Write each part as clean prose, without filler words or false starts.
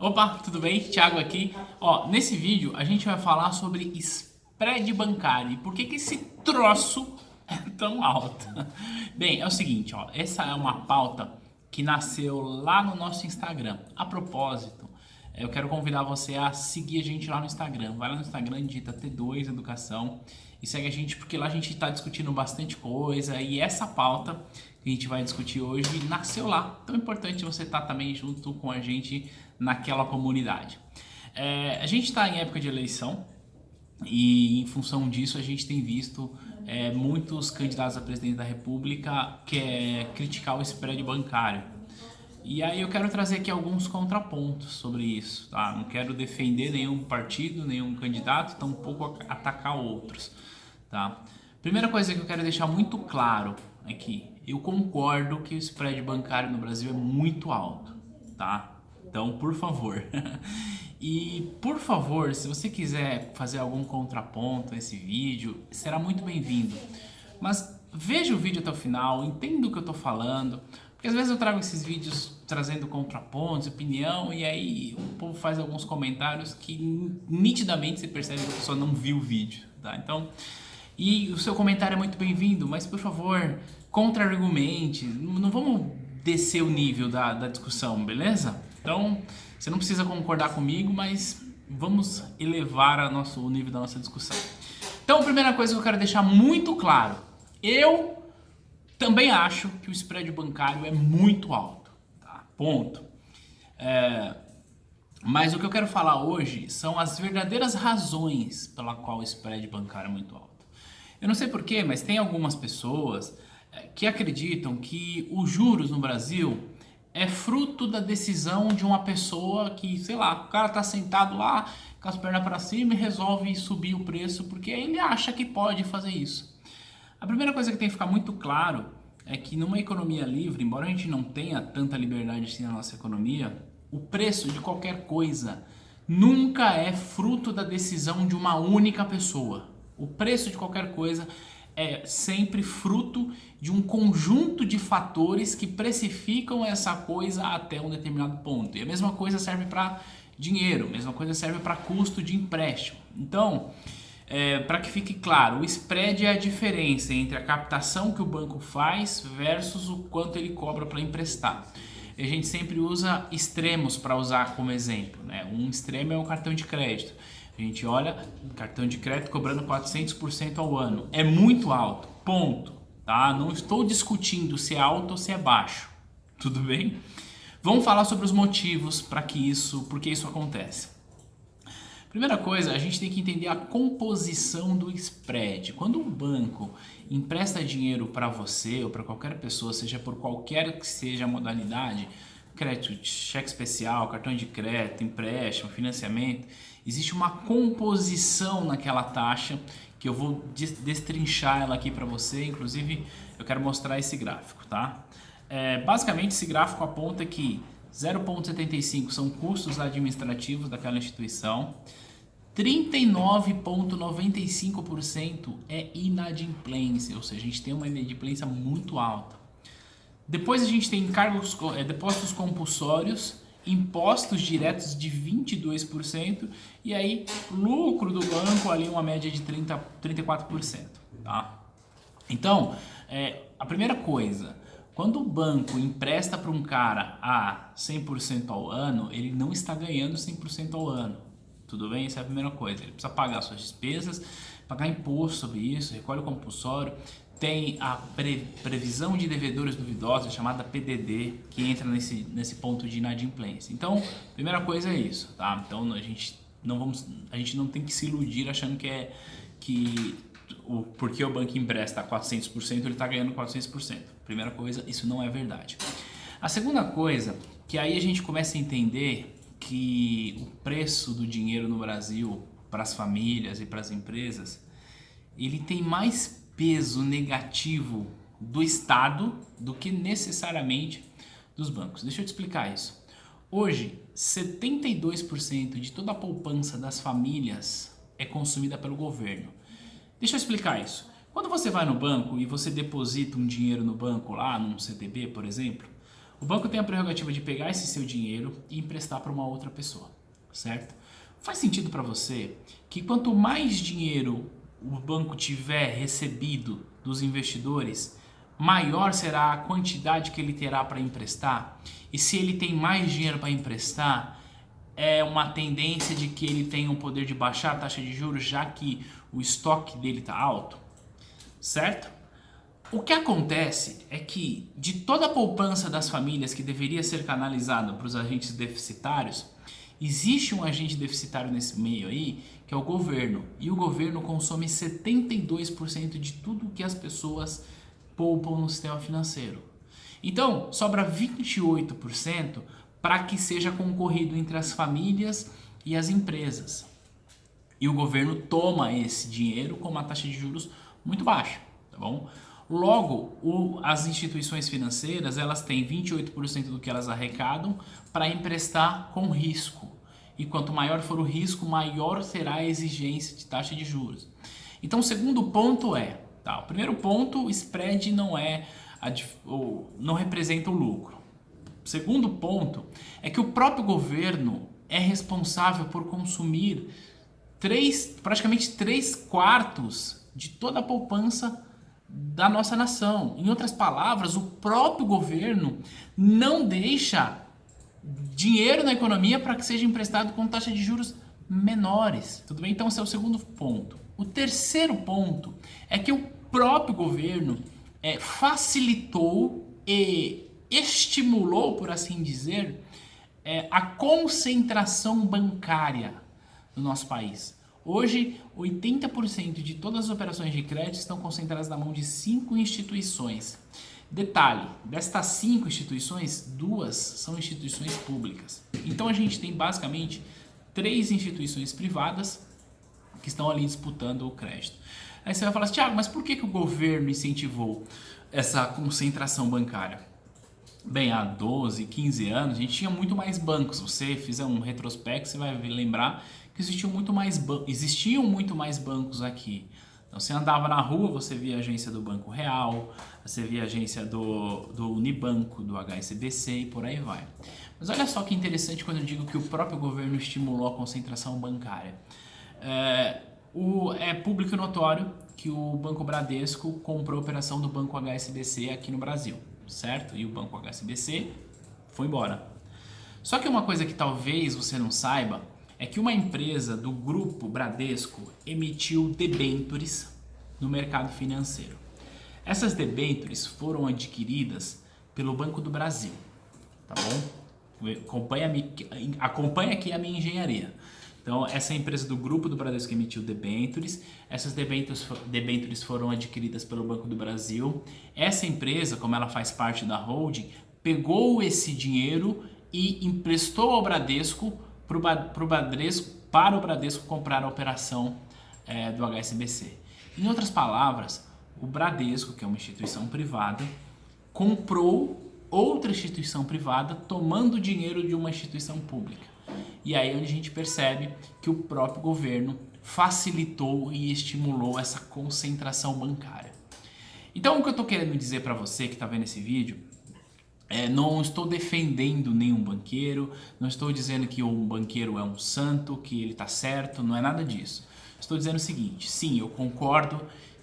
Opa, tudo bem? Thiago aqui. Ó, nesse vídeo a gente vai falar sobre spread bancário e por que esse troço é tão alto. Bem, é o seguinte, ó, essa é uma pauta que nasceu lá no nosso Instagram. A propósito, eu quero convidar você a seguir a gente lá no Instagram. Vai lá no Instagram, digita T2 Educação e segue a gente porque lá a gente está discutindo bastante coisa e essa pauta que a gente vai discutir hoje nasceu lá. Então é importante você estar também junto com a gente naquela comunidade. A gente está em época de eleição e em função disso a gente tem visto muitos candidatos a presidente da República criticar o spread bancário. E aí eu quero trazer aqui alguns contrapontos sobre isso, tá? Não quero defender nenhum partido, nenhum candidato, tampouco atacar outros, tá? Primeira coisa que eu quero deixar muito claro é que eu concordo que o spread bancário no Brasil é muito alto, tá? Então, por favor. E, por favor, se você quiser fazer algum contraponto a esse vídeo, será muito bem-vindo. Mas veja o vídeo até o final, entenda o que eu tô falando, porque às vezes eu trago esses vídeos trazendo contrapontos, opinião, e aí o povo faz alguns comentários que nitidamente você percebe que a pessoa não viu o vídeo, tá? Então, e o seu comentário é muito bem-vindo, mas por favor, contra-argumente, não vamos descer o nível da discussão, beleza? Então, você não precisa concordar comigo, mas vamos elevar o nível da nossa discussão. Então, a primeira coisa que eu quero deixar muito claro, eu também acho que o spread bancário é muito alto, tá? Ponto. Mas o que eu quero falar hoje são as verdadeiras razões pela qual o spread bancário é muito alto. Eu não sei porquê, mas tem algumas pessoas que acreditam que os juros no Brasil é fruto da decisão de uma pessoa que, sei lá, o cara tá sentado lá com as pernas para cima e resolve subir o preço porque ele acha que pode fazer isso. A primeira coisa que tem que ficar muito claro é que numa economia livre, embora a gente não tenha tanta liberdade assim na nossa economia, o preço de qualquer coisa nunca é fruto da decisão de uma única pessoa. O preço de qualquer coisa é sempre fruto de um conjunto de fatores que precificam essa coisa até um determinado ponto. E a mesma coisa serve para dinheiro, a mesma coisa serve para custo de empréstimo. Então, para que fique claro, o spread é a diferença entre a captação que o banco faz versus o quanto ele cobra para emprestar. A gente sempre usa extremos para usar como exemplo, né? Um extremo é o cartão de crédito. A gente olha, cartão de crédito cobrando 400% ao ano. É muito alto, ponto. Tá? Não estou discutindo se é alto ou se é baixo. Tudo bem? Vamos falar sobre os motivos para por que isso acontece. Primeira coisa, a gente tem que entender a composição do spread. Quando um banco empresta dinheiro para você ou para qualquer pessoa, seja por qualquer que seja a modalidade, crédito, cheque especial, cartão de crédito, empréstimo, financiamento, existe uma composição naquela taxa que eu vou destrinchar ela aqui para você. Inclusive, eu quero mostrar esse gráfico, tá? Basicamente, esse gráfico aponta que 0,75 são custos administrativos daquela instituição, 39,95% é inadimplência, ou seja, a gente tem uma inadimplência muito alta. Depois a gente tem depósitos compulsórios, impostos diretos de 22% e aí lucro do banco ali uma média de 34%, tá? Então, a primeira coisa, quando o banco empresta para um cara a 100% ao ano, ele não está ganhando 100% ao ano. Tudo bem? Essa é a primeira coisa. Ele precisa pagar suas despesas, pagar imposto sobre isso, recolhe o compulsório. Tem a previsão de devedores duvidosos, chamada PDD, que entra nesse ponto de inadimplência. Então, primeira coisa é isso, tá? Então, a gente não tem que se iludir achando porque o banco empresta 400%, ele está ganhando 400%. Primeira coisa, isso não é verdade. A segunda coisa, que aí a gente começa a entender que o preço do dinheiro no Brasil, para as famílias e para as empresas, ele tem mais peso negativo do Estado do que necessariamente dos bancos. Deixa eu te explicar isso. Hoje, 72% de toda a poupança das famílias é consumida pelo governo. Deixa eu explicar isso. Quando você vai no banco e você deposita um dinheiro no banco lá, num CDB, por exemplo, O banco tem a prerrogativa de pegar esse seu dinheiro e emprestar para uma outra pessoa, certo? Faz sentido para você que quanto mais dinheiro o banco tiver recebido dos investidores, maior será a quantidade que ele terá para emprestar? E se ele tem mais dinheiro para emprestar, é uma tendência de que ele tenha o poder de baixar a taxa de juros, já que o estoque dele está alto, certo? O que acontece é que de toda a poupança das famílias que deveria ser canalizada para os agentes deficitários, existe um agente deficitário nesse meio aí, que é o governo. E o governo consome 72% de tudo que as pessoas poupam no sistema financeiro. Então, sobra 28% para que seja concorrido entre as famílias e as empresas. E o governo toma esse dinheiro com uma taxa de juros muito baixa, tá bom? Logo, as instituições financeiras, elas têm 28% do que elas arrecadam para emprestar com risco. E quanto maior for o risco, maior será a exigência de taxa de juros. Então, o segundo ponto o primeiro ponto, o spread não representa o lucro. O segundo ponto é que o próprio governo é responsável por consumir praticamente 3/4 de toda a poupança da nossa nação. Em outras palavras, o próprio governo não deixa dinheiro na economia para que seja emprestado com taxa de juros menores. Tudo bem? Então esse é o segundo ponto. O terceiro ponto é que o próprio governo facilitou e estimulou, por assim dizer, a concentração bancária no nosso país. Hoje, 80% de todas as operações de crédito estão concentradas na mão de 5 instituições. Detalhe, destas 5 instituições, 2 são instituições públicas. Então a gente tem basicamente 3 instituições privadas que estão ali disputando o crédito. Aí você vai falar assim, Thiago, mas por que o governo incentivou essa concentração bancária? Bem, há 12, 15 anos a gente tinha muito mais bancos. Se você fizer um retrospecto, você vai lembrar que existiam muito mais bancos aqui. Então você andava na rua, você via a agência do Banco Real, você via a agência do Unibanco, do HSBC e por aí vai. Mas olha só que interessante quando eu digo que o próprio governo estimulou a concentração bancária. É público e notório que o Banco Bradesco comprou a operação do Banco HSBC aqui no Brasil, certo? E o Banco HSBC foi embora. Só que uma coisa que talvez você não saiba é que uma empresa do grupo Bradesco emitiu debêntures no mercado financeiro. Essas debêntures foram adquiridas pelo Banco do Brasil, tá bom? Acompanha aqui a minha engenharia. Então, essa empresa do grupo do Bradesco emitiu debêntures, essas debêntures foram adquiridas pelo Banco do Brasil. Essa empresa, como ela faz parte da holding, pegou esse dinheiro e emprestou ao Bradesco para o Bradesco comprar a operação do HSBC. Em outras palavras, o Bradesco, que é uma instituição privada, comprou outra instituição privada tomando dinheiro de uma instituição pública. E aí é onde a gente percebe que o próprio governo facilitou e estimulou essa concentração bancária. Então o que eu estou querendo dizer para você que está vendo esse vídeo, não estou defendendo nenhum banqueiro, não estou dizendo que um banqueiro é um santo, que ele está certo, não é nada disso. Estou dizendo o seguinte, sim, eu concordo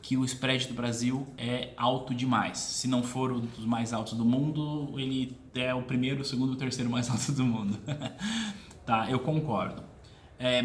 que o spread do Brasil é alto demais. Se não for um dos mais altos do mundo, ele é o primeiro, o segundo, o terceiro mais alto do mundo. Tá, eu concordo.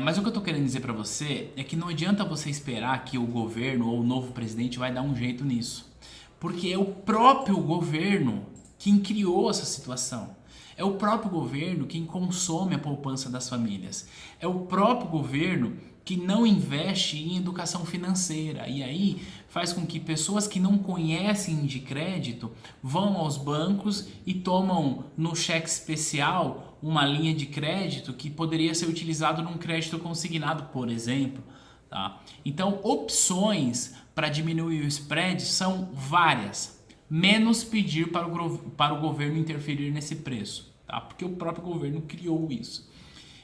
Mas o que eu estou querendo dizer para você é que não adianta você esperar que o governo ou o novo presidente vai dar um jeito nisso. Porque é o próprio governo quem criou essa situação. É o próprio governo quem consome a poupança das famílias. É o próprio governo que não investe em educação financeira. E aí faz com que pessoas que não conhecem de crédito vão aos bancos e tomam no cheque especial uma linha de crédito que poderia ser utilizado num crédito consignado, por exemplo. Tá? Então, opções para diminuir o spread são várias. Menos pedir para o governo interferir nesse preço, tá? Porque o próprio governo criou isso.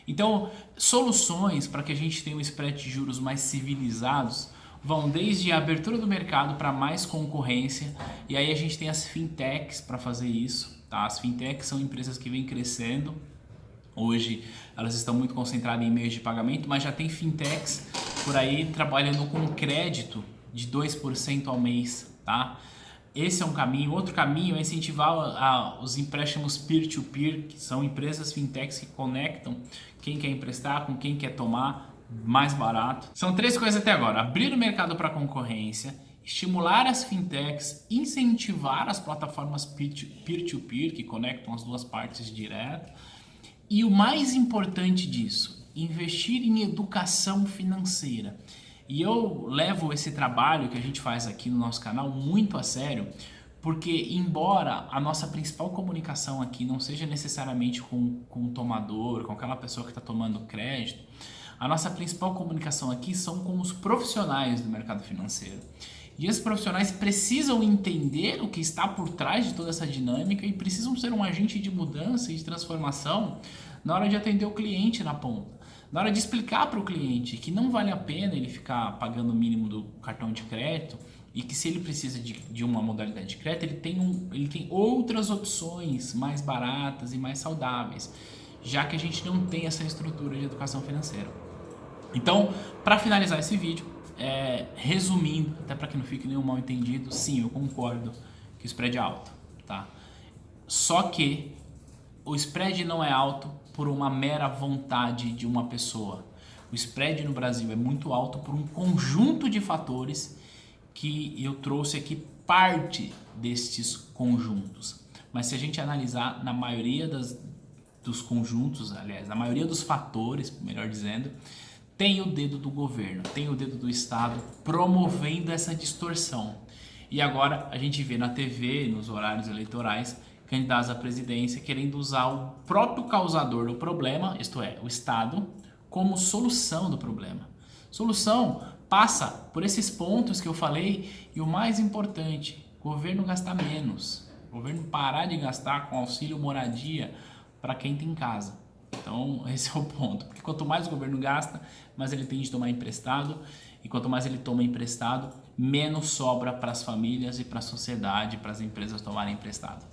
Então, soluções para que a gente tenha um spread de juros mais civilizados vão desde a abertura do mercado para mais concorrência, e aí a gente tem as fintechs para fazer isso, tá? tá? As fintechs são empresas que vêm crescendo. Hoje elas estão muito concentradas em meios de pagamento, mas já tem fintechs por aí trabalhando com crédito de 2% ao mês, tá? Esse é um caminho. Outro caminho é incentivar os empréstimos peer-to-peer, que são empresas fintechs que conectam quem quer emprestar com quem quer tomar mais barato. São 3 coisas até agora: abrir o mercado para concorrência, estimular as fintechs, incentivar as plataformas peer-to-peer, que conectam as duas partes direto. E o mais importante disso, investir em educação financeira. E eu levo esse trabalho que a gente faz aqui no nosso canal muito a sério, porque embora a nossa principal comunicação aqui não seja necessariamente com o tomador, com aquela pessoa que está tomando crédito, a nossa principal comunicação aqui são com os profissionais do mercado financeiro. E esses profissionais precisam entender o que está por trás de toda essa dinâmica e precisam ser um agente de mudança e de transformação na hora de atender o cliente na ponta. Na hora de explicar para o cliente que não vale a pena ele ficar pagando o mínimo do cartão de crédito e que se ele precisa de uma modalidade de crédito, ele tem outras opções mais baratas e mais saudáveis, já que a gente não tem essa estrutura de educação financeira. Então, para finalizar esse vídeo, resumindo, até para que não fique nenhum mal entendido, sim, eu concordo que o spread é alto, tá? Só que o spread não é alto por uma mera vontade de uma pessoa. O spread no Brasil é muito alto por um conjunto de fatores que eu trouxe aqui parte destes conjuntos. Mas se a gente analisar na maioria dos conjuntos, aliás, na maioria dos fatores, melhor dizendo, tem o dedo do governo, tem o dedo do Estado promovendo essa distorção. E agora a gente vê na TV, nos horários eleitorais, candidatos à presidência querendo usar o próprio causador do problema, isto é, o Estado, como solução do problema. Solução passa por esses pontos que eu falei e o mais importante, o governo gastar menos, o governo parar de gastar com auxílio moradia para quem tem casa. Então esse é o ponto, porque quanto mais o governo gasta, mais ele tem de tomar emprestado, e quanto mais ele toma emprestado, menos sobra para as famílias e para a sociedade, para as empresas tomarem emprestado.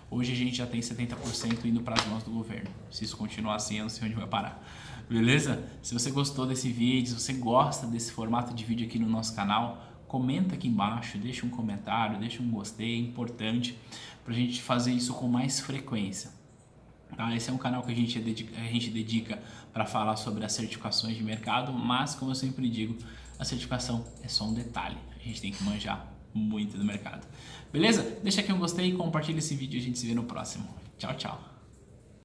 Hoje a gente já tem 70% indo para as mãos do governo. Se isso continuar assim, eu não sei onde vai parar. Beleza? Se você gostou desse vídeo, se você gosta desse formato de vídeo aqui no nosso canal, comenta aqui embaixo, deixa um comentário, deixa um gostei, é importante para a gente fazer isso com mais frequência. Tá? Esse é um canal que a gente dedica para falar sobre as certificações de mercado, mas como eu sempre digo, a certificação é só um detalhe, a gente tem que manjar muito do mercado. Beleza? Deixa aqui um gostei, compartilha esse vídeo e a gente se vê no próximo. Tchau, tchau!